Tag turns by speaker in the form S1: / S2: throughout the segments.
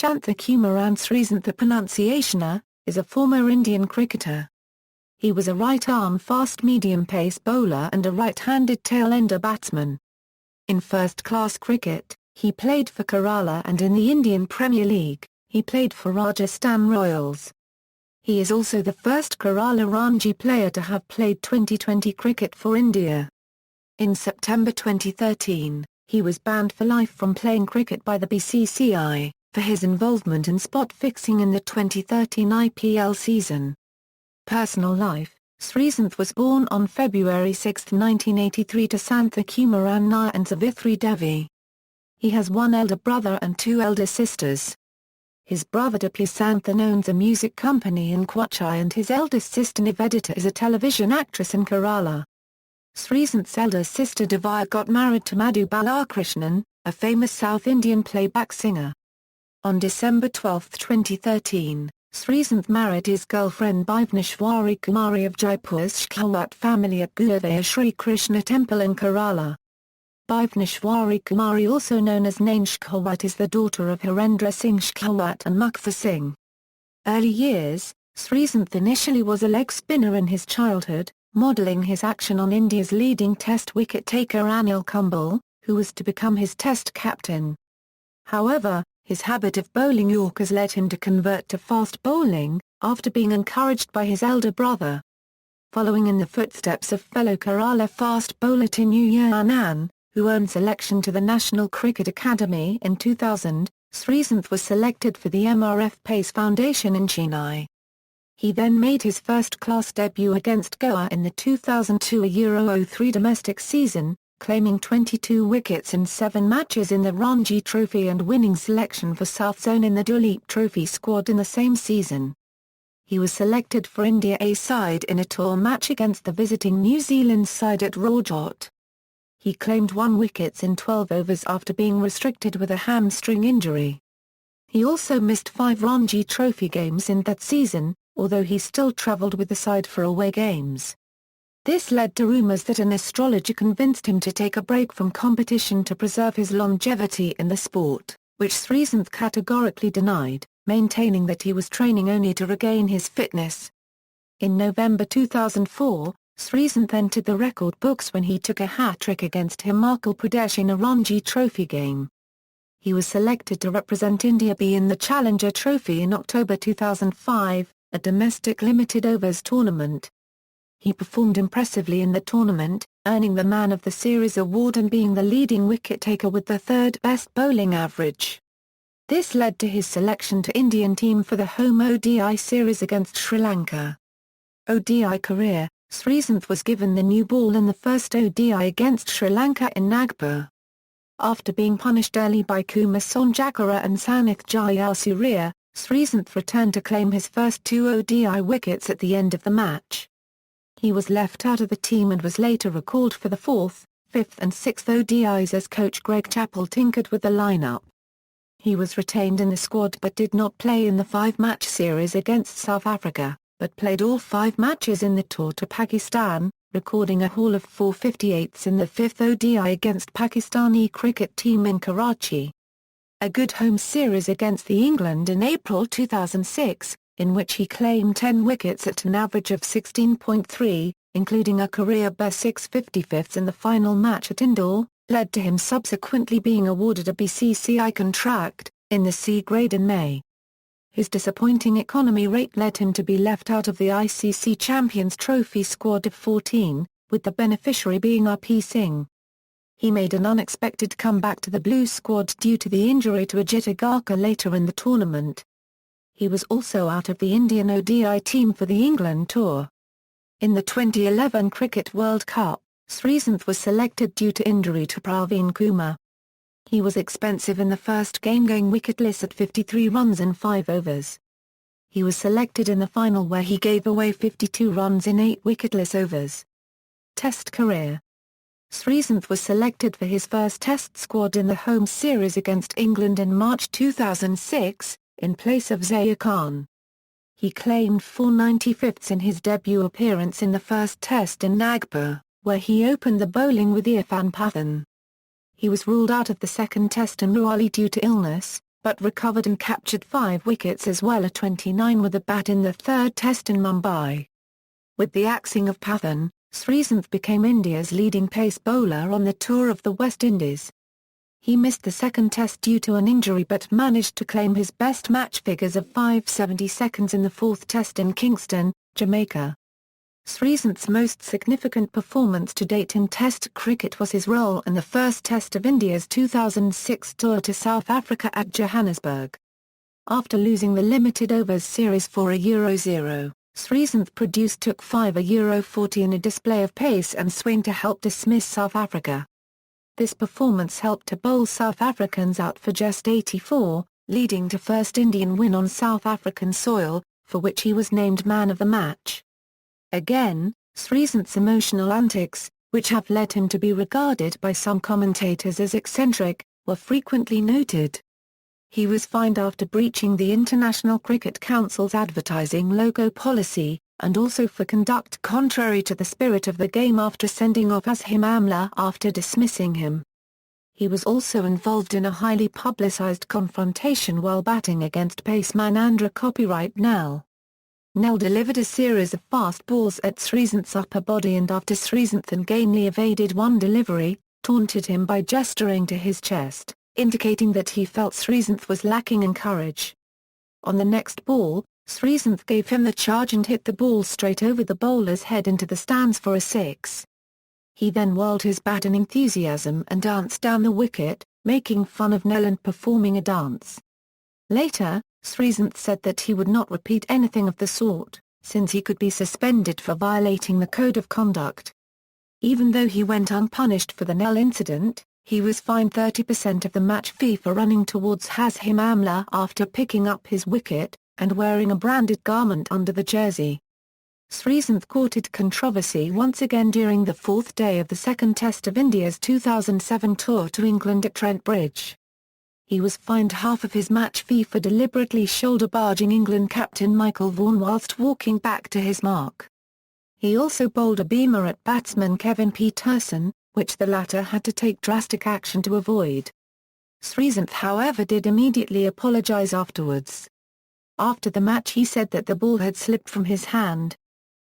S1: Shanthakumaran Sreesanth, the pronunciationer, is a former Indian cricketer. He was a right-arm fast-medium pace bowler and a right-handed tail-ender batsman. In first-class cricket, he played for Kerala, and in the Indian Premier League, he played for Rajasthan Royals. He is also the first Kerala Ranji player to have played T20 cricket for India. In September 2013, he was banned for life from playing cricket by the BCCI, for his involvement in spot fixing in the 2013 IPL season. Personal life: Sreesanth was born on February 6, 1983 to Shanthakumaran Nair and Savithri Devi. He has one elder brother and two elder sisters. His brother Disciplinary owns a music company in Kochi, and his eldest sister Nivedita is a television actress in Kerala. Sreesanth's elder sister Divya got married to Madhu Balakrishnan, a famous South Indian playback singer. On December 12, 2013, Sreesanth married his girlfriend Bhuvaneshwari Kumari of Jaipur's Shekhawat family at Guruvaya Sri Krishna Temple in Kerala. Bhuvaneshwari Kumari, also known as Nain Shekhawat, is the daughter of Harendra Singh Shekhawat and Mukta Singh. Early years: Sreesanth initially was a leg spinner in his childhood, modelling his action on India's leading Test wicket-taker Anil Kumble, who was to become his Test captain. However, his habit of bowling Yorkers led him to convert to fast bowling, after being encouraged by his elder brother. Following in the footsteps of fellow Kerala fast bowler Tinu Anand, who earned selection to the National Cricket Academy in 2000, Sreesanth was selected for the MRF Pace Foundation in Chennai. He then made his first-class debut against Goa in the 2002 Euro 03 domestic season, claiming 22 wickets in 7 matches in the Ranji Trophy and winning selection for South Zone in the Duleep Trophy squad in the same season. He was selected for India A side in a tour match against the visiting New Zealand side at Rajkot. He claimed 1 wicket in 12 overs after being restricted with a hamstring injury. He also missed 5 Ranji Trophy games in that season, although he still travelled with the side for away games. This led to rumours that an astrologer convinced him to take a break from competition to preserve his longevity in the sport, which Sreesanth categorically denied, maintaining that he was training only to regain his fitness. In November 2004, Sreesanth entered the record books when he took a hat-trick against Himachal Pradesh in a Ranji Trophy game. He was selected to represent India B in the Challenger Trophy in October 2005, a domestic limited overs tournament. He performed impressively in the tournament, earning the Man of the Series award and being the leading wicket-taker with the 3rd best bowling average. This led to his selection to Indian team for the home ODI series against Sri Lanka. ODI career: Sreesanth was given the new ball in the first ODI against Sri Lanka in Nagpur. After being punished early by Kumar Sangakkara and Sanith Jayasuriya, Sreesanth returned to claim his first 2 ODI wickets at the end of the match. He was left out of the team and was later recalled for the 4th, 5th and 6th ODIs as coach Greg Chappell tinkered with the lineup. He was retained in the squad but did not play in the 5-match series against South Africa, but played all 5 matches in the tour to Pakistan, recording a haul of 458s in the 5th ODI against Pakistani cricket team in Karachi. A good home series against the England in April 2006, in which he claimed 10 wickets at an average of 16.3, including a career-best 6 55s in the final match at Indore, led to him subsequently being awarded a BCCI contract, in the C grade in May. His disappointing economy rate led him to be left out of the ICC Champions Trophy squad of 14, with the beneficiary being RP Singh. He made an unexpected comeback to the Blue squad due to the injury to Ajit Agarkar later in the tournament. He was also out of the Indian ODI team for the England tour. In the 2011 Cricket World Cup, Sreesanth was selected due to injury to Praveen Kumar. He was expensive in the first game, going wicketless at 53 runs in 5 overs. He was selected in the final where he gave away 52 runs in 8 wicketless overs. Test career: Sreesanth was selected for his first Test squad in the home series against England in March 2006, in place of Zair Khan. He claimed 4 95ths in his debut appearance in the first Test in Nagpur, where he opened the bowling with Irfan Pathan. He was ruled out of the second Test in Raleigh due to illness, but recovered and captured 5 wickets as well as 29 with the bat in the third test in Mumbai. With the axing of Pathan, Sreesanth became India's leading pace bowler on the tour of the West Indies. He missed the second test due to an injury but managed to claim his best match figures of 570 seconds in the fourth test in Kingston, Jamaica. Sreesanth's most significant performance to date in Test cricket was his role in the first Test of India's 2006 tour to South Africa at Johannesburg. After losing the limited overs series for a Euro-0, Sreesanth took 5 a Euro-40 in a display of pace and swing to help dismiss South Africa. This performance helped to bowl South Africans out for just 84, leading to first Indian win on South African soil, for which he was named man of the match. Again, Sreesanth's emotional antics, which have led him to be regarded by some commentators as eccentric, were frequently noted. He was fined after breaching the International Cricket Council's advertising logo policy, and also for conduct contrary to the spirit of the game after sending off Azim Amla after dismissing him. He was also involved in a highly publicised confrontation while batting against paceman Andra Copyright Nell. Nell delivered a series of fast balls at Sreesanth's upper body and after Sreesanth ungainly evaded one delivery, taunted him by gesturing to his chest, indicating that he felt Sreesanth was lacking in courage. On the next ball, Sreesanth gave him the charge and hit the ball straight over the bowler's head into the stands for a 6. He then whirled his bat in enthusiasm and danced down the wicket, making fun of Nell and performing a dance. Later, Sreesanth said that he would not repeat anything of the sort, since he could be suspended for violating the code of conduct. Even though he went unpunished for the Nell incident, he was fined 30% of the match fee for running towards Azim Amla after picking up his wicket, and wearing a branded garment under the jersey. Sreesanth courted controversy once again during the fourth day of the second Test of India's 2007 tour to England at Trent Bridge. He was fined half of his match fee for deliberately shoulder-barging England captain Michael Vaughan whilst walking back to his mark. He also bowled a beamer at batsman Kevin Peterson, which the latter had to take drastic action to avoid. Sreesanth however did immediately apologise afterwards. After the match he said that the ball had slipped from his hand.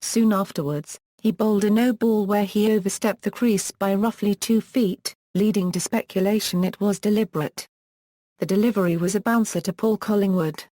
S1: Soon afterwards, he bowled a no-ball where he overstepped the crease by roughly 2 feet, leading to speculation it was deliberate. The delivery was a bouncer to Paul Collingwood.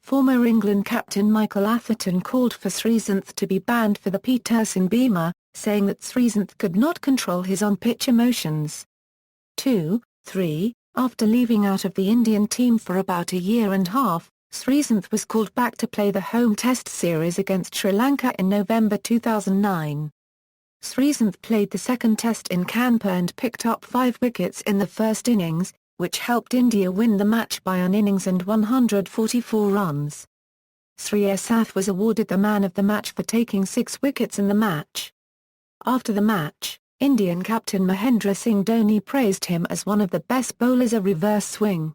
S1: Former England captain Michael Atherton called for Sreesanth to be banned for the Peterson beamer, saying that Sreesanth could not control his on-pitch emotions. 2-3, after leaving out of the Indian team for about a year and a half, Sreesanth was called back to play the home Test series against Sri Lanka in November 2009. Sreesanth played the second Test in Kanpur and picked up 5 wickets in the first innings, which helped India win the match by an innings and 144 runs. Sreesanth was awarded the man of the match for taking 6 wickets in the match. After the match, Indian captain Mahendra Singh Dhoni praised him as one of the best bowlers of reverse swing.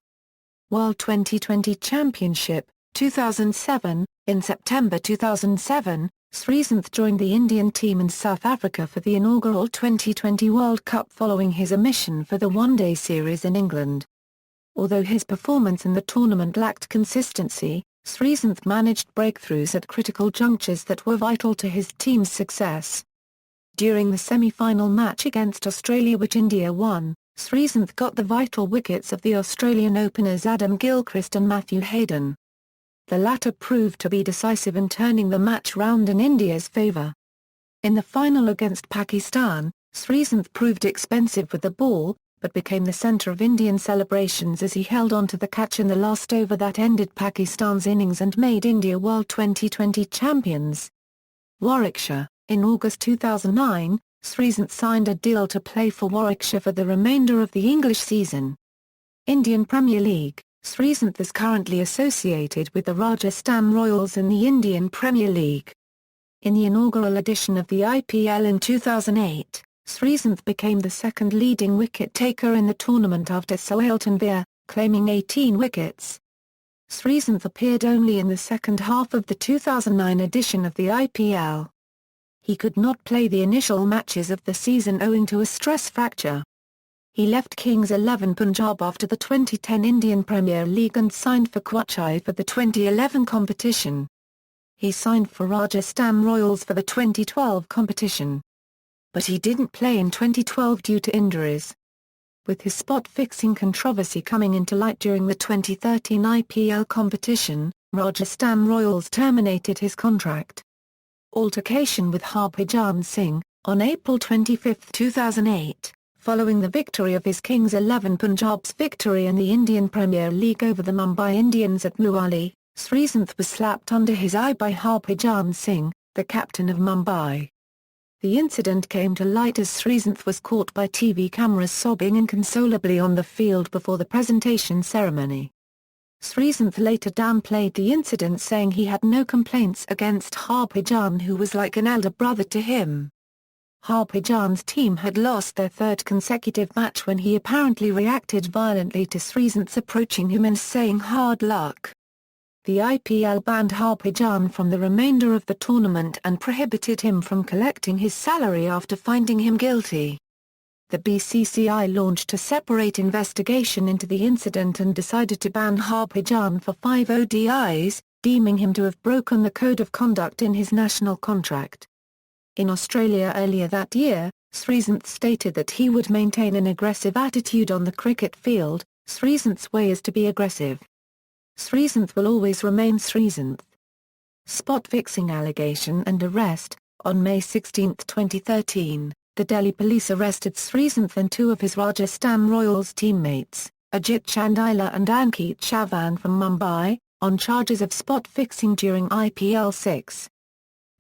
S1: World T20 Championship, 2007. In September 2007, Sreesanth joined the Indian team in South Africa for the inaugural 2020 World Cup following his omission for the one-day series in England. Although his performance in the tournament lacked consistency, Sreesanth managed breakthroughs at critical junctures that were vital to his team's success. During the semi-final match against Australia which India won, Sreesanth got the vital wickets of the Australian openers Adam Gilchrist and Matthew Hayden. The latter proved to be decisive in turning the match round in India's favour. In the final against Pakistan, Sreesanth proved expensive with the ball, but became the centre of Indian celebrations as he held on to the catch in the last over that ended Pakistan's innings and made India World T20 champions. Warwickshire. In August 2009, Sreesanth signed a deal to play for Warwickshire for the remainder of the English season. Indian Premier League. Sreesanth is currently associated with the Rajasthan Royals in the Indian Premier League. In the inaugural edition of the IPL in 2008, Sreesanth became the second leading wicket-taker in the tournament after Sohail Tanvir, claiming 18 wickets. Sreesanth appeared only in the second half of the 2009 edition of the IPL. He could not play the initial matches of the season owing to a stress fracture. He left Kings XI Punjab after the 2010 Indian Premier League and signed for Kochi for the 2011 competition. He signed for Rajasthan Royals for the 2012 competition. But he didn't play in 2012 due to injuries. With his spot-fixing controversy coming into light during the 2013 IPL competition, Rajasthan Royals terminated his contract. Altercation with Harbhajan Singh. On April 25, 2008, following the victory of his Kings XI Punjab's victory in the Indian Premier League over the Mumbai Indians at Mohali, Sreesanth was slapped under his eye by Harbhajan Singh, the captain of Mumbai. The incident came to light as Sreesanth was caught by TV cameras sobbing inconsolably on the field before the presentation ceremony. Sreesanth later downplayed the incident, saying he had no complaints against Harbhajan, who was like an elder brother to him. Harbhajan's team had lost their third consecutive match when he apparently reacted violently to Sreesanth's approaching him and saying "hard luck." The IPL banned Harbhajan from the remainder of the tournament and prohibited him from collecting his salary after finding him guilty. The BCCI launched a separate investigation into the incident and decided to ban Harbhajan for 5 ODIs, deeming him to have broken the code of conduct in his national contract. In Australia earlier that year, Sreesanth stated that he would maintain an aggressive attitude on the cricket field. Sreesanth's way is to be aggressive. Sreesanth will always remain Sreesanth. Spot-fixing allegation and arrest. On May 16, 2013, the Delhi police arrested Sreesanth and two of his Rajasthan Royals teammates, Ajit Chandila and Ankit Chavan from Mumbai, on charges of spot-fixing during IPL 6.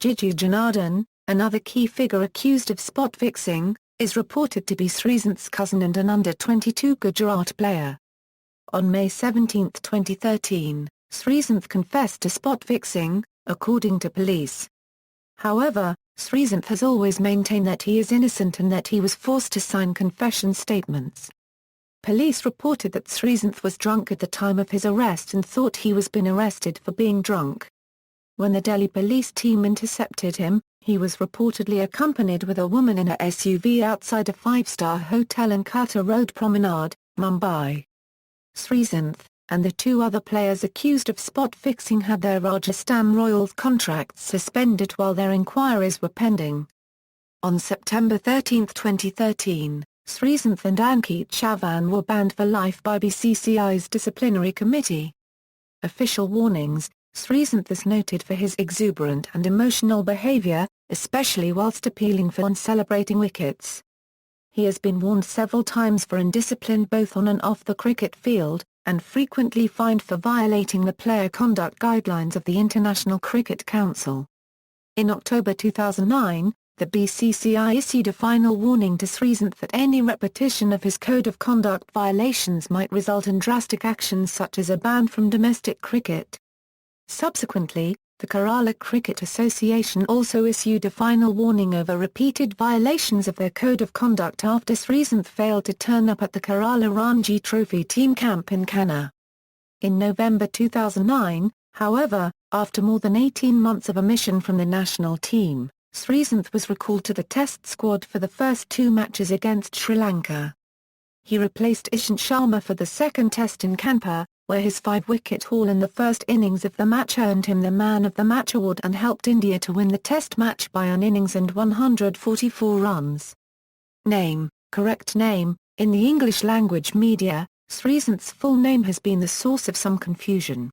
S1: Jiju Janardhan, another key figure accused of spot-fixing, is reported to be Sreesanth's cousin and an under-22 Gujarat player. On May 17, 2013, Sreesanth confessed to spot-fixing, according to police. However, Sreesanth has always maintained that he is innocent and that he was forced to sign confession statements. Police reported that Sreesanth was drunk at the time of his arrest and thought he was been arrested for being drunk. When the Delhi police team intercepted him, he was reportedly accompanied with a woman in a SUV outside a five-star hotel in Kata Road Promenade, Mumbai. Sreesanth, and the two other players accused of spot-fixing had their Rajasthan Royals contracts suspended while their inquiries were pending. On September 13, 2013, Sreesanth and Ankit Chavan were banned for life by BCCI's Disciplinary Committee. Official warnings. Sreesanth is noted for his exuberant and emotional behaviour, especially whilst appealing for and celebrating wickets. He has been warned several times for indiscipline both on and off the cricket field, and frequently fined for violating the player conduct guidelines of the International Cricket Council. In October 2009, the BCCI issued a final warning to Sreesanth that any repetition of his code of conduct violations might result in drastic actions such as a ban from domestic cricket. Subsequently, the Kerala Cricket Association also issued a final warning over repeated violations of their code of conduct after Sreesanth failed to turn up at the Kerala Ranji Trophy team camp in Kanna. In November 2009, however, after more than 18 months of omission from the national team, Sreesanth was recalled to the Test squad for the first two matches against Sri Lanka. He replaced Ishant Sharma for the second Test in Kanpur, where his 5-wicket haul in the first innings of the match earned him the Man of the Match award and helped India to win the Test match by an innings and 144 runs. Name, correct name. In the English language media, Sreesanth's full name has been the source of some confusion.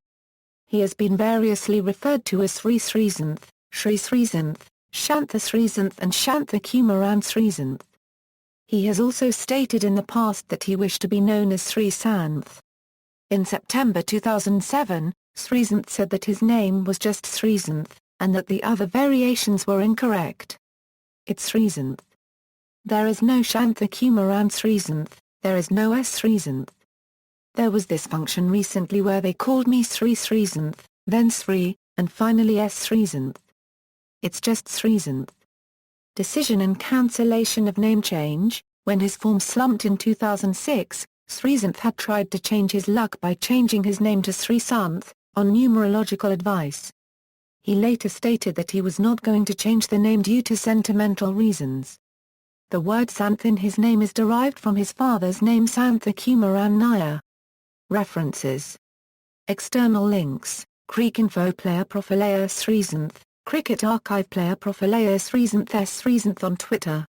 S1: He has been variously referred to as Sri Sreesanth, Shri Sreesanth, Shantha Sreesanth and Shanthakumaran Sreesanth. He has also stated in the past that he wished to be known as Sreesanth. In September 2007, Sreesanth said that his name was just Sreesanth, and that the other variations were incorrect. It's Sreesanth. There is no Shanthakumaran Sreesanth, there is no S. Sreesanth. There was this function recently where they called me Sri Sreesanth, then Sri, and finally S. Sreesanth. It's just Sreesanth. Decision and cancellation of name change. When his form slumped in 2006, Sreesanth had tried to change his luck by changing his name to Sreesanth, on numerological advice. He later stated that he was not going to change the name due to sentimental reasons. The word Santh in his name is derived from his father's name Shanthakumaran Nair. References. External links: Cricinfo player Profileo Sreesanth, Cricket Archive player Profileo Sreesanth S. Sreesanth on Twitter.